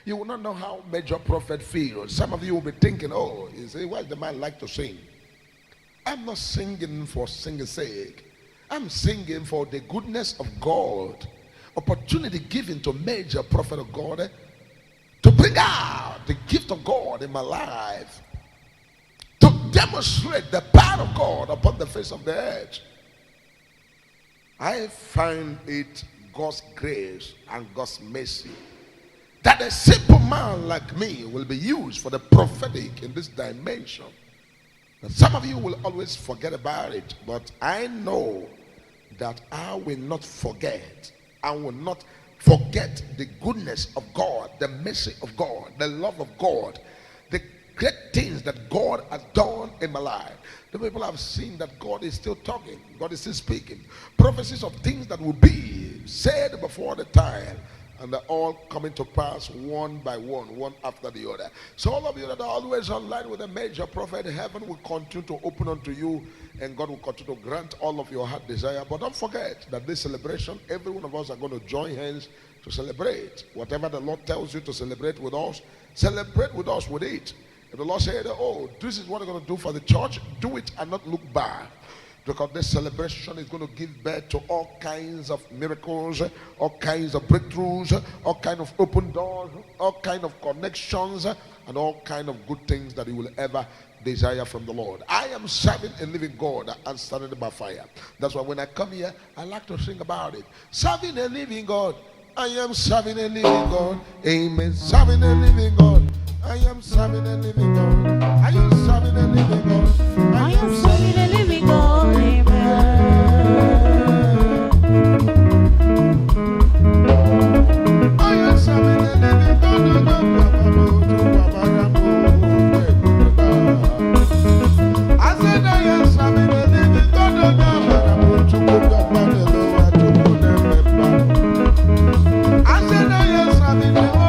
You will not know how major prophet feels. Some of you will be thinking, oh, you say, why does the man like to sing? I'm not singing for singing's sake. I'm singing for the goodness of God. Opportunity given to major prophet of God to bring out the gift of God in my life, to demonstrate the power of God upon the face of the earth. I find it God's grace and God's mercy that a simple man like me will be used for the prophetic in this dimension. And some of you will always forget about it, but I know that I will not forget. I will not forget the goodness of God, the mercy of God, the love of God, the great things that God has done in my life. The people have seen that God is still talking, God is still speaking. Prophecies of things that will be said before the time, and they're all coming to pass one by one after the other. So all of you that are always online with a major prophet, heaven will continue to open unto you, and God will continue to grant all of your heart desire. But don't forget that this celebration, every one of us are going to join hands to celebrate. Whatever the Lord tells you to celebrate with us with it. If the Lord said, oh, this is what I'm going to do for the church, do it and not look back. Because this celebration is going to give birth to all kinds of miracles, all kinds of breakthroughs, all kinds of open doors, all kinds of connections, and all kinds of good things that you will ever desire from the Lord. I am serving a living God and standing by fire. That's why when I come here, I like to sing about it. Serving a living God. I am serving a living God. Amen. Serving a living God. I am serving a living God. I am serving a living God. I am serving a living God. Amen. I am serving a living God. I said I am serving a living God. I said I am serving a living God.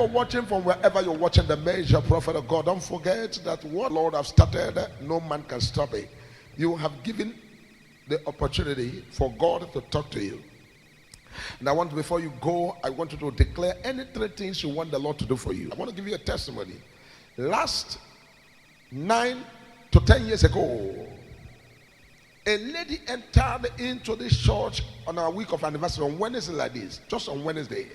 are watching from wherever you're watching the major prophet of God, don't forget that what Lord have started, no man can stop it. You have given the opportunity for God to talk to you. And I want, before you go, I want you to declare any three things you want the Lord to do for you. I want to give you a testimony. Last 9 to 10 years ago, a lady entered into this church on our week of anniversary on Wednesday like this, just on Wednesday.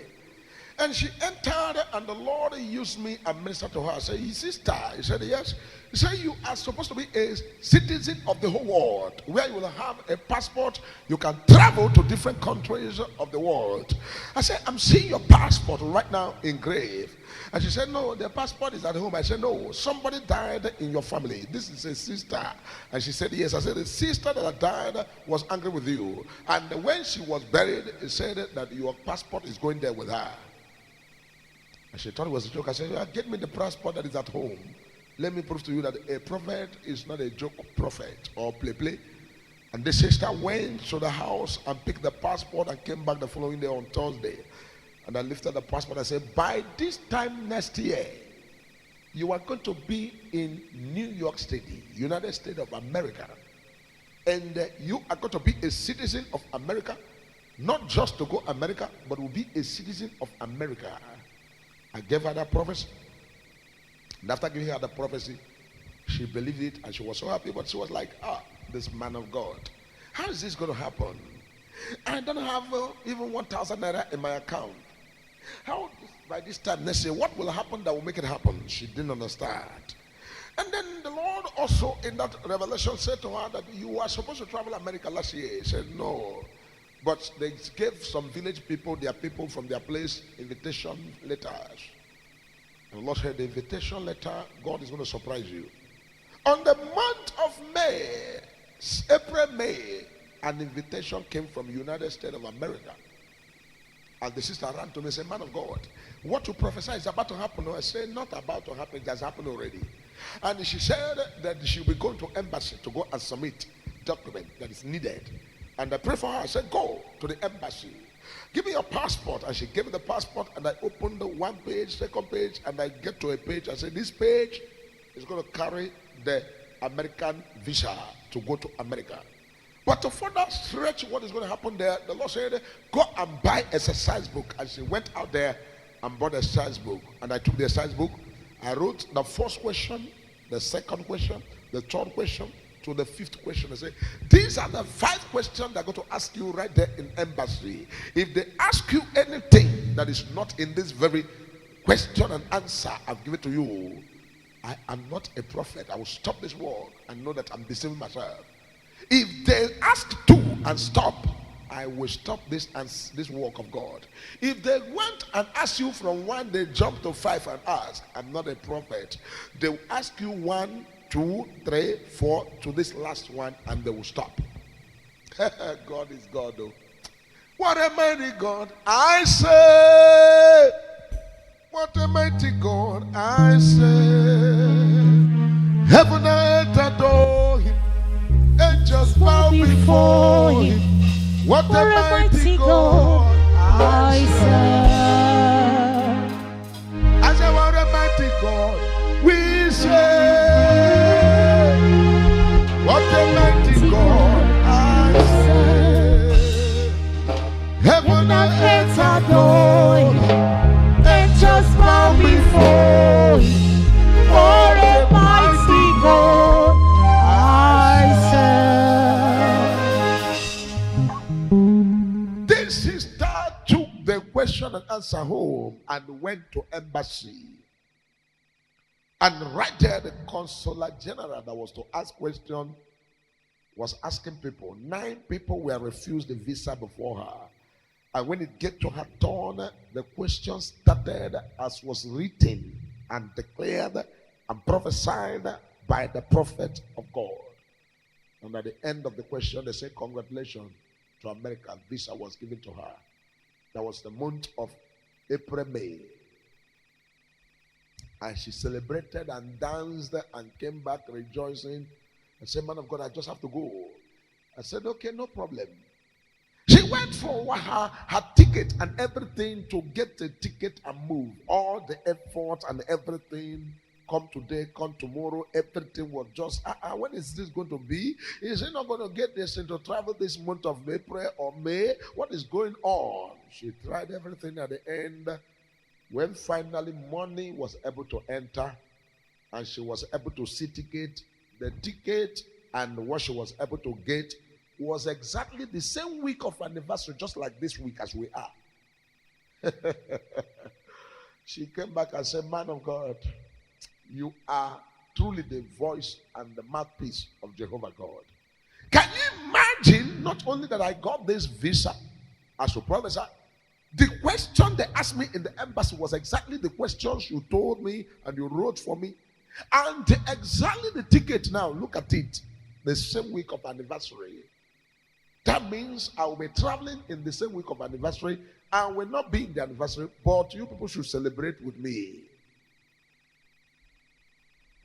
And she entered, and the Lord used me and ministered to her. I said, sister, he said, yes. He said, you are supposed to be a citizen of the whole world, where you will have a passport. You can travel to different countries of the world. I said, I'm seeing your passport right now engraved. And she said, no, the passport is at home. I said, no, somebody died in your family. This is a sister. And she said, yes. I said, the sister that died was angry with you. And when she was buried, it said that your passport is going there with her. And she thought it was a joke. I said, get me the passport that is at home. Let me prove to you that a prophet is not a joke prophet or play. And the sister went to the house and picked the passport and came back the following day on Thursday. And I lifted the passport and said, by this time next year, you are going to be in New York City, United States of America. And you are going to be a citizen of America, not just to go America, but will be a citizen of America. I gave her that prophecy. And after giving her the prophecy, she believed it and she was so happy. But she was like, this man of God, how is this going to happen? I don't have even 1,000 naira in my account. How, by this time next year, what will happen that will make it happen? She didn't understand. And then the Lord also in that revelation said to her that you were supposed to travel America last year. He said, no. But they gave some village people, their people from their place, invitation letters. And the Lord said, the invitation letter, God is going to surprise you. On the month of May, April, May, an invitation came from United States of America. And the sister ran to me and said, man of God, what you prophesy is about to happen. I said, not about to happen, it has happened already. And she said that she will be going to embassy to go and submit document that is needed. And I prayed for her. I said, go to the embassy. Give me your passport. And she gave me the passport. And I opened the one page, second page. And I get to a page. I said, this page is going to carry the American visa to go to America. But to further stretch what is going to happen there, the Lord said, go and buy a exercise book. And she went out there and bought a exercise book. And I took the exercise book. I wrote the first question, the second question, the third question, to the fifth question. I say, these are the 5 questions they're going to ask you right there in embassy. If they ask you anything that is not in this very question and answer I've given to you, I am not a prophet. I will stop this work and know that I'm deceiving myself. If they ask 2 and stop, I will stop this and this work of God. If they went and ask you from 1, they jump to 5 and ask, I'm not a prophet. They will ask you 1, 2, 3, 4 to this last one, and they will stop. God is God, though. What a mighty God I say. What a mighty God I say. Heaven and earth adore him. Angels bow before him. What a mighty God I say. I say, what a mighty God we say. What a mighty God I say. Heaven and earth adore him. Angels bow before him. What a mighty God I say. This sister took the question and answer home and went to embassy. And right there, the consular general that was to ask question was asking people. 9 people were refused the visa before her. And when it get to her turn, the question started as was written and declared and prophesied by the prophet of God. And at the end of the question, they said, congratulations to America. Visa was given to her. That was the month of April, May. And she celebrated and danced and came back rejoicing. I said, man of God, I just have to go. I said, okay, no problem. She went for her ticket and everything to get the ticket and move. All the effort and everything. Come today, come tomorrow. Everything was just, when is this going to be? Is he not going to get this into travel this month of April or May? What is going on? She tried everything at the end. When finally money was able to enter and she was able to see the ticket and what she was able to get was exactly the same week of anniversary, just like this week as we are. She came back and said, "Man of God, you are truly the voice and the mouthpiece of Jehovah God." Can you imagine not only that I got this visa as a prophesy, the question they asked me in the embassy was exactly the questions you told me and you wrote for me. And exactly the ticket now, look at it, the same week of anniversary. That means I will be traveling in the same week of anniversary and will not be in the anniversary, but you people should celebrate with me.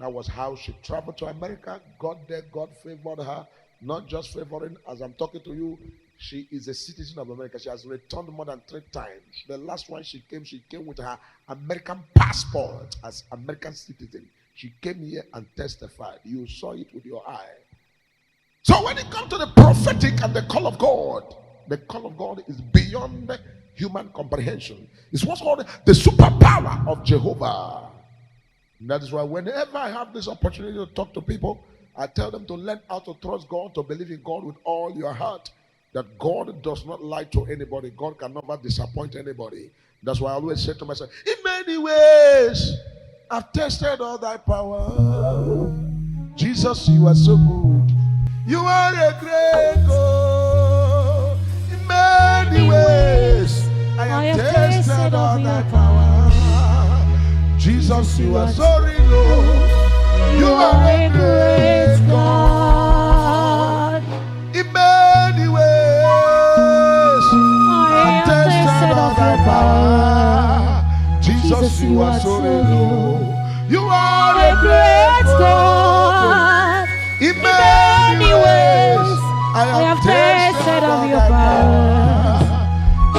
That was how she traveled to America. Got there, God favored her. Not just favoring, as I'm talking to you, she is a citizen of America. She has returned more than 3 times. The last one she came with her American passport as American citizen. She came here and testified. You saw it with your eye. So when it comes to the prophetic and the call of God is beyond human comprehension. It's what's called the superpower of Jehovah. And that is why whenever I have this opportunity to talk to people, I tell them to learn how to trust God, to believe in God with all your heart. That God does not lie to anybody. God can never disappoint anybody. That's why I always say to myself, in many ways, I've tested all thy power. Jesus, you are so good. You are a great God. In many ways, I have tested all thy power. Jesus, you are so real. You are a great God. In many ways, I have tested all thy power. Jesus, you are so real. You are a great God. In many ways, I have tasted of your power.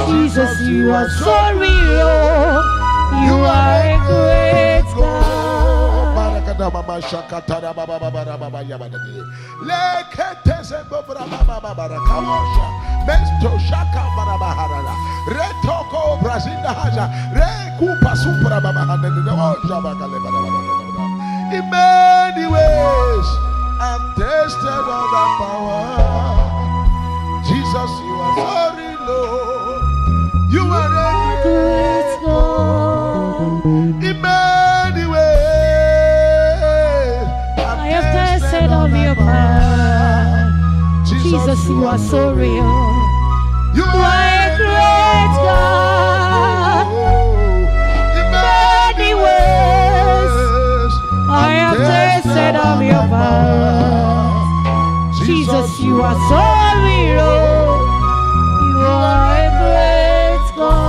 Jesus, you are so real. You are a great God. Mama Shakatara Baba Baba Yabadi. Leketese Bobra Baba Barakawasha. Mesto Shaka Barabaharana. Retoko Brazinda Haja. Rekupa Supra Baba Hanana. In many ways, I've tasted all that power. Jesus, you are sorry, Lord. You are a great God. In many ways, I have tasted of your power. Jesus, you are so real. You are a great God. In many ways, I have tasted of your power. Jesus, you are so real. You are a great God.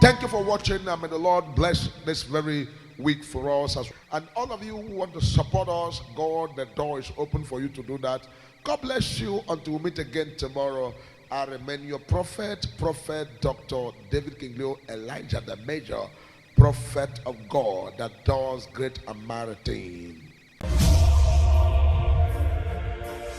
Thank you for watching. May the Lord bless this very week for us. And all of you who want to support us, God, the door is open for you to do that. God bless you until we meet again tomorrow. I remain your prophet, Dr. David Kingleo, Elijah the Major, prophet of God that does great and mighty things.